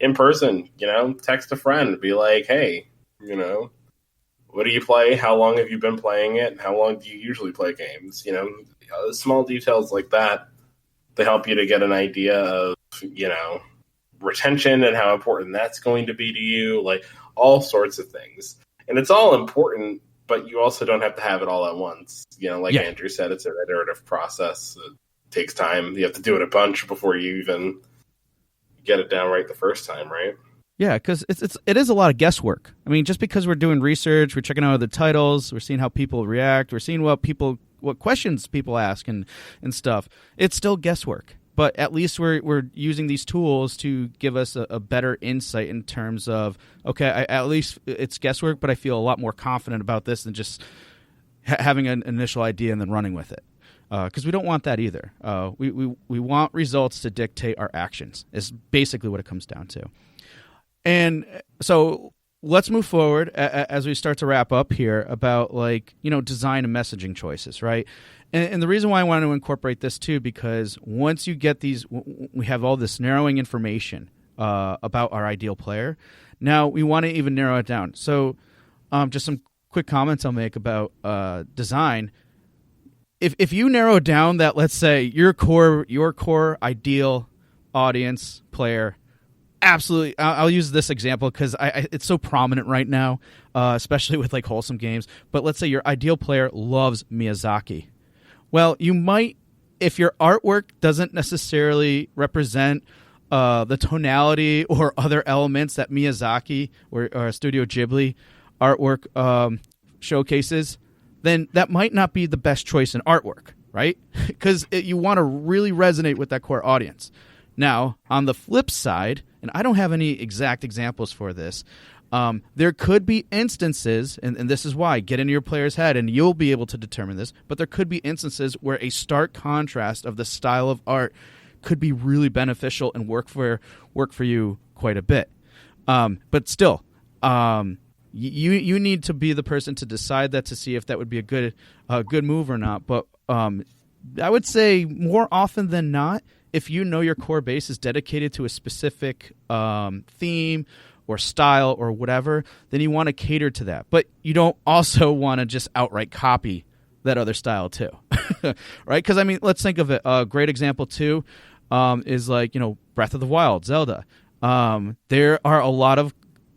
in person, text a friend, be like, hey, what do you play? How long have you been playing it? How long do you usually play games? Small details like that, they help you to get an idea of, retention and how important that's going to be to you, like all sorts of things. And it's all important, but you also don't have to have it all at once. Like Andrew said, it's an iterative process. It takes time. You have to do it a bunch before you even get it down right the first time, right? Yeah, because it is a lot of guesswork. I mean, just because we're doing research, we're checking out other titles, we're seeing how people react, we're seeing what questions people ask and stuff. It's still guesswork, but at least we're using these tools to give us a better insight in terms of, okay, at least it's guesswork, but I feel a lot more confident about this than just having an initial idea and then running with it. Because we don't want that either. We want results to dictate our actions. Is basically what it comes down to. And so let's move forward as we start to wrap up here about design and messaging choices, right? And the reason why I want to incorporate this too, because once you get these, we have all this narrowing information about our ideal player. Now we want to even narrow it down. So just some quick comments I'll make about design. If you narrow down that, let's say your core ideal audience player, absolutely. I'll use this example because it's so prominent right now, especially with wholesome games. But let's say your ideal player loves Miyazaki. Well, you might, if your artwork doesn't necessarily represent the tonality or other elements that Miyazaki or Studio Ghibli artwork showcases, then that might not be the best choice in artwork, right? Because you want to really resonate with that core audience. Now, on the flip side, and I don't have any exact examples for this, there could be instances, and this is why, get into your player's head and you'll be able to determine this, but there could be instances where a stark contrast of the style of art could be really beneficial and work for you quite a bit. But still, you need to be the person to decide that, to see if that would be a good move or not. But I would say more often than not, if you know your core base is dedicated to a specific theme or style or whatever, then you want to cater to that. But you don't also want to just outright copy that other style too, right? Because, I mean, let's think of it. A great example too is Breath of the Wild, Zelda. There are a lot of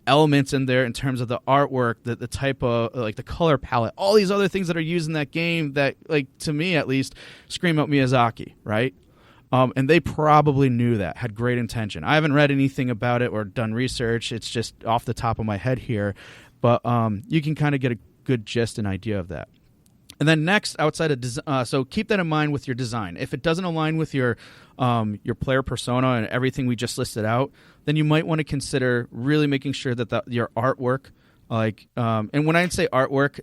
elements in there in terms of the artwork, the type of the color palette, all these other things that are used in that game that, to me at least, scream out Miyazaki, right? And they probably knew that, had great intention. I haven't read anything about it or done research. It's just off the top of my head here. But you can kind of get a good gist and idea of that. And then next, outside of so keep that in mind with your design. If it doesn't align with your player persona and everything we just listed out, then you might want to consider really making sure that your artwork, and when I say artwork,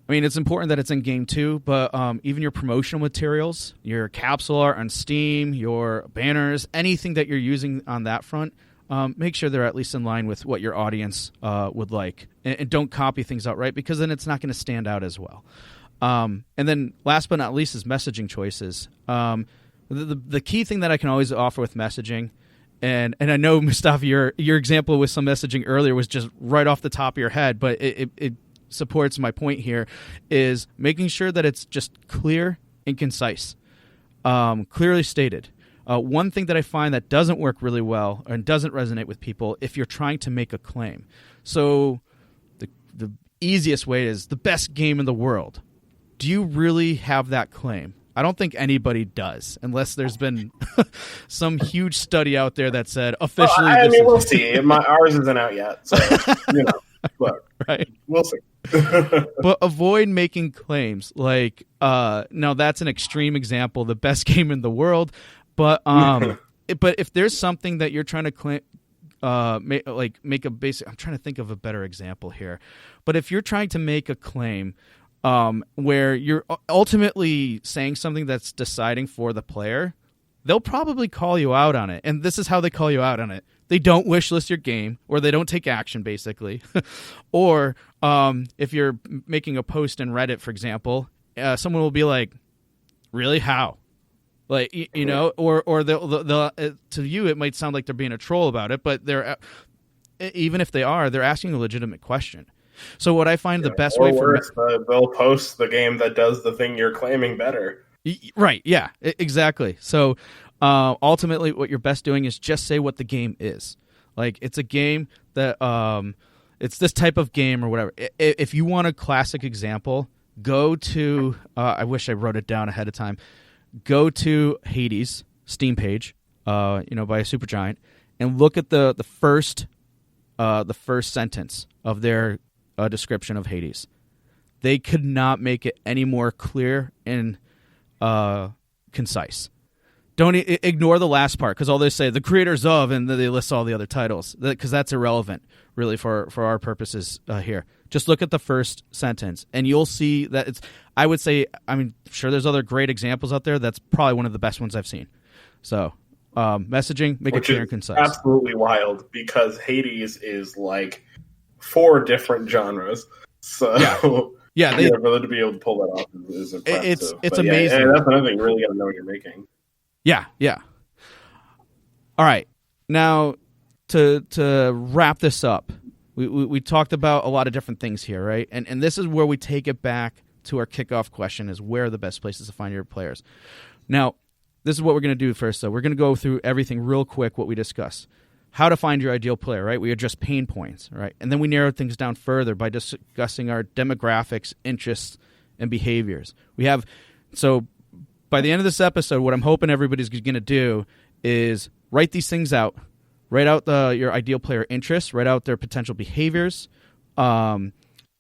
it's important that it's in game too, but even your promotional materials, your capsule art on Steam, your banners, anything that you're using on that front, make sure they're at least in line with what your audience would like. And don't copy things outright, because then it's not going to stand out as well. And then last but not least is messaging choices. The key thing that I can always offer with messaging, and I know, Mustapha, your example with some messaging earlier was just right off the top of your head, but it supports my point here, is making sure that it's just clear and concise, clearly stated. One thing that I find that doesn't work really well and doesn't resonate with people, if you're trying to make a claim. So the easiest way is the best game in the world. Do you really have that claim? I don't think anybody does, unless there's been some huge study out there that said officially. Well, we'll see. Ours isn't out yet, so look, right? We'll see. But avoid making claims like, no, that's an extreme example, the best game in the world. But but if there's something that you're trying to claim, make a basic. I'm trying to think of a better example here. But if you're trying to make a claim where you're ultimately saying something that's deciding for the player, they'll probably call you out on it. And this is how they call you out on it. They don't wishlist your game, or they don't take action, basically. Or if you're making a post in Reddit, for example, someone will be like, really, how? Like, you know, or the to you it might sound like they're being a troll about it, but they're even if they are, they're asking a legitimate question. So what I find the best way for they'll post the game that does the thing you're claiming better. Right? Yeah, exactly. So ultimately, what you're best doing is just say what the game is. Like, it's a game that it's this type of game or whatever. If you want a classic example, go to I wish I wrote it down ahead of time. Go to Hades Steam page, by Supergiant, and look at the first sentence of their description of Hades. They could not make it any more clear and concise. Don't ignore the last part, because all they say, the creators of, and they list all the other titles, because that's irrelevant, really, for our purposes here. Just look at the first sentence, and you'll see that it's, I would say, sure, there's other great examples out there. That's probably one of the best ones I've seen. So, messaging, make it clear and concise. Absolutely wild, because Hades is like 4 different genres. So, yeah, for them to be able to pull that off is impressive. It's amazing. Yeah, that's another thing. You really got to know what you're making. Yeah. All right. Now, to wrap this up, we talked about a lot of different things here, right? And this is where we take it back to our kickoff question: is where are the best places to find your players? Now, this is what we're going to do first, though. We're going to go through everything real quick, what we discussed. How to find your ideal player, right? We address pain points, right? And then we narrow things down further by discussing our demographics, interests, and behaviors. So by the end of this episode, what I'm hoping everybody's going to do is write these things out. Write out your ideal player interests. Write out their potential behaviors. Basic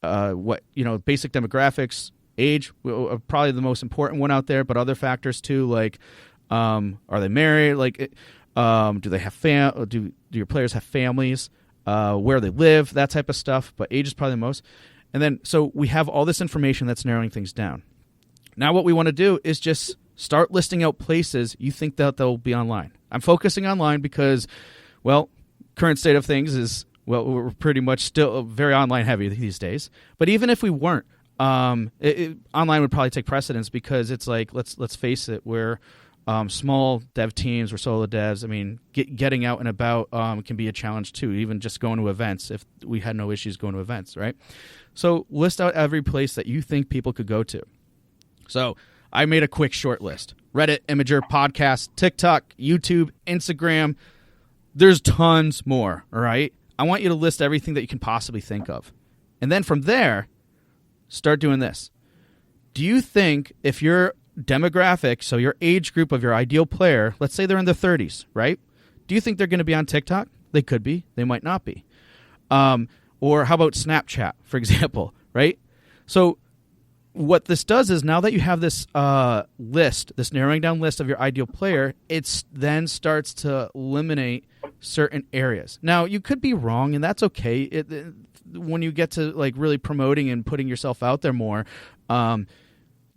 demographics, age, probably the most important one out there, but other factors too, like are they married? Like, do they have do your players have families? Where they live, that type of stuff. But age is probably the most. And then, so we have all this information that's narrowing things down. Now what we want to do is just start listing out places you think that they'll be online. I'm focusing online because, well, current state of things is, well, we're pretty much still very online heavy these days. But even if we weren't, online would probably take precedence, because it's like, let's face it, we're small dev teams, we're solo devs. I mean, getting out and about can be a challenge too, even just going to events, if we had no issues going to events, right? So list out every place that you think people could go to. So I made a quick short list: Reddit, Imgur, podcast, TikTok, YouTube, Instagram. There's tons more, all right? I want you to list everything that you can possibly think of. And then from there, start doing this. Do you think if your demographic, so your age group of your ideal player, let's say they're in their 30s, right? Do you think they're going to be on TikTok? They could be. They might not be. Or how about Snapchat, for example, right? So what this does is, now that you have this list, this narrowing down list of your ideal player, it then starts to eliminate certain areas. Now, you could be wrong, and that's okay. When you get to like really promoting and putting yourself out there more,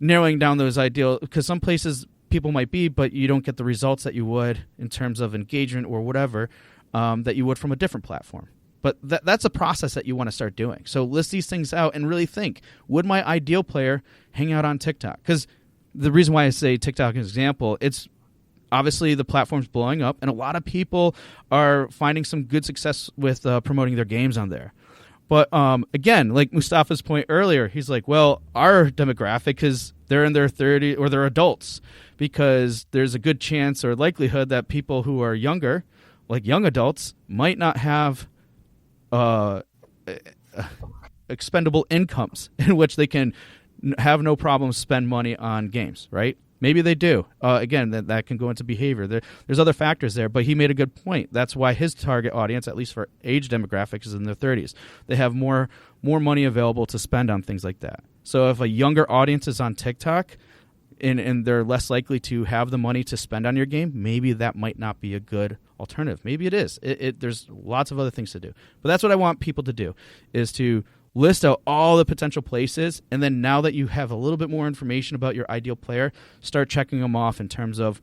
narrowing down those ideal, because some places people might be, but you don't get the results that you would in terms of engagement or whatever that you would from a different platform. But that's a process that you want to start doing. So list these things out and really think, would my ideal player hang out on TikTok? Because the reason why I say TikTok as an example, it's obviously the platform's blowing up, and a lot of people are finding some good success with promoting their games on there. But again, like Mustapha's point earlier, he's like, well, our demographic is they're in their 30s or they're adults, because there's a good chance or likelihood that people who are younger, like young adults, might not have expendable incomes in which they can have no problem spend money on games, right? Maybe they do. Again, that can go into behavior. There's other factors there, but he made a good point. That's why his target audience, at least for age demographics, is in their 30s. They have more money available to spend on things like that. So if a younger audience is on TikTok and they're less likely to have the money to spend on your game, maybe that might not be a good alternative. Maybe it is. There's lots of other things to do. But that's what I want people to do, is to list out all the potential places, and then now that you have a little bit more information about your ideal player, start checking them off in terms of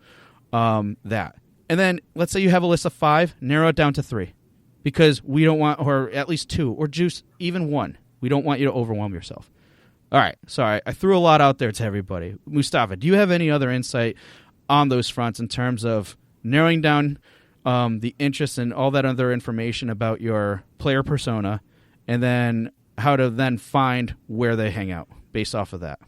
that. And then let's say you have a list of 5, narrow it down to 3, because we don't want, or at least 2, or juice even 1. We don't want you to overwhelm yourself. All right, sorry, I threw a lot out there to everybody. Mustapha, do you have any other insight on those fronts in terms of narrowing down the interest and all that other information about your player persona, and then how to then find where they hang out based off of that?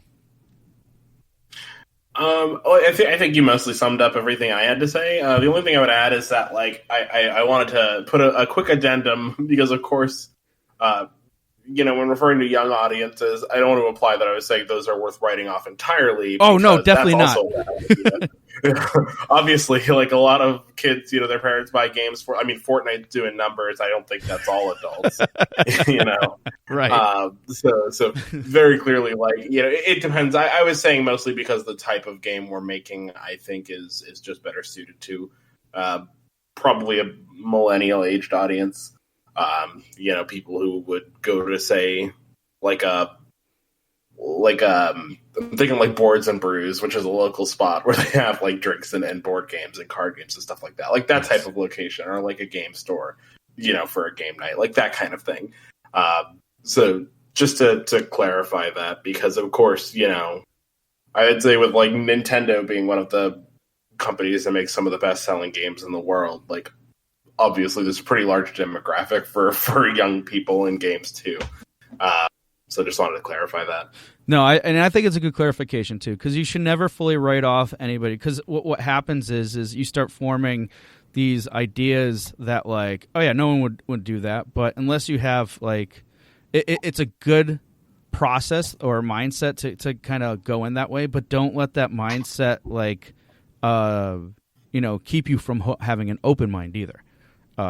I think you mostly summed up everything I had to say. The only thing I would add is that, like, I wanted to put a quick addendum because, of course, when referring to young audiences, I don't want to imply that I was saying those are worth writing off entirely. Oh, no, definitely not. Obviously, like a lot of kids, their parents buy games for. I mean, Fortnite's doing numbers. I don't think that's all adults. Right. So very clearly, like, it depends. I was saying mostly because the type of game we're making, I think, is just better suited to probably a millennial aged audience. People who would go to, say, I'm thinking like Boards and Brews, which is a local spot where they have like drinks and board games and card games and stuff like that. Like that type of location, or like a game store, for a game night, like that kind of thing. So just to clarify that, because of course, I would say with like Nintendo being one of the companies that makes some of the best selling games in the world, like obviously there's a pretty large demographic for young people in games too. So just wanted to clarify that. No, I think it's a good clarification too, because you should never fully write off anybody. Because what happens is you start forming these ideas that, like, oh yeah, no one would do that. But unless you have like, it's a good process or mindset to kind of go in that way. But don't let that mindset keep you from having an open mind either.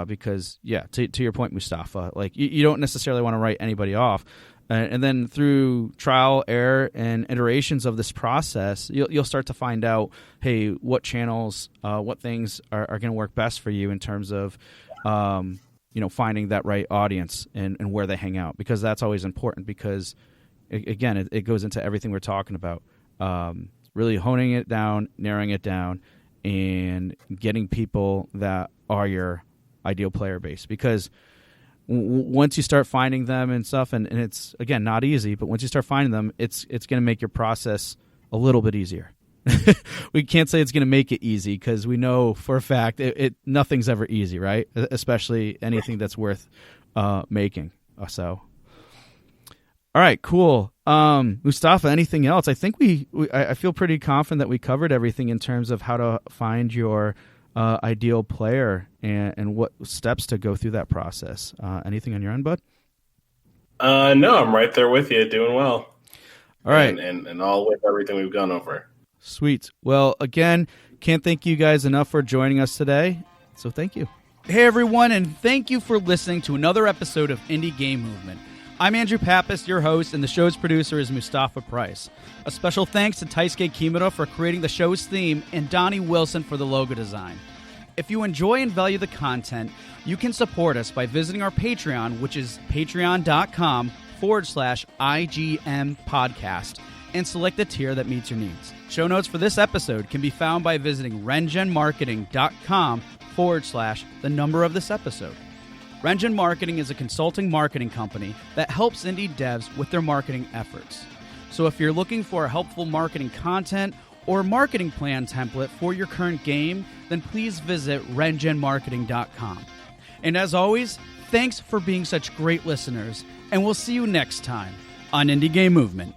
Because to your point, Mustapha, like you don't necessarily want to write anybody off. And then through trial, error, and iterations of this process, you'll start to find out, hey, what channels, what things are going to work best for you in terms of, finding that right audience and where they hang out. Because that's always important because, again, it goes into everything we're talking about. Really honing it down, narrowing it down, and getting people that are your ideal player base. Because once you start finding them and stuff, and it's, again, not easy, but once you start finding them, it's going to make your process a little bit easier. We can't say it's going to make it easy because we know for a fact nothing's ever easy, right? Especially anything that's worth making. So, all right, cool. Mustapha, anything else? I think I feel pretty confident that we covered everything in terms of how to find your ideal player and what steps to go through that process. Anything on your end, bud? No, I'm right there with you, doing well. All right. And all with everything we've gone over. Sweet. Well, again, can't thank you guys enough for joining us today. So thank you. Hey, everyone, and thank you for listening to another episode of Indie Game Movement. I'm Andrew Pappas, your host, and the show's producer is Mustapha Price. A special thanks to Taisuke Kimura for creating the show's theme and Donnie Wilson for the logo design. If you enjoy and value the content, you can support us by visiting our Patreon, which is patreon.com/IGM podcast, and select the tier that meets your needs. Show notes for this episode can be found by visiting rengenmarketing.com/the number of this episode. Rengen Marketing is a consulting marketing company that helps indie devs with their marketing efforts. So if you're looking for helpful marketing content or marketing plan template for your current game, then please visit rengenmarketing.com. And as always, thanks for being such great listeners, and we'll see you next time on Indie Game Movement.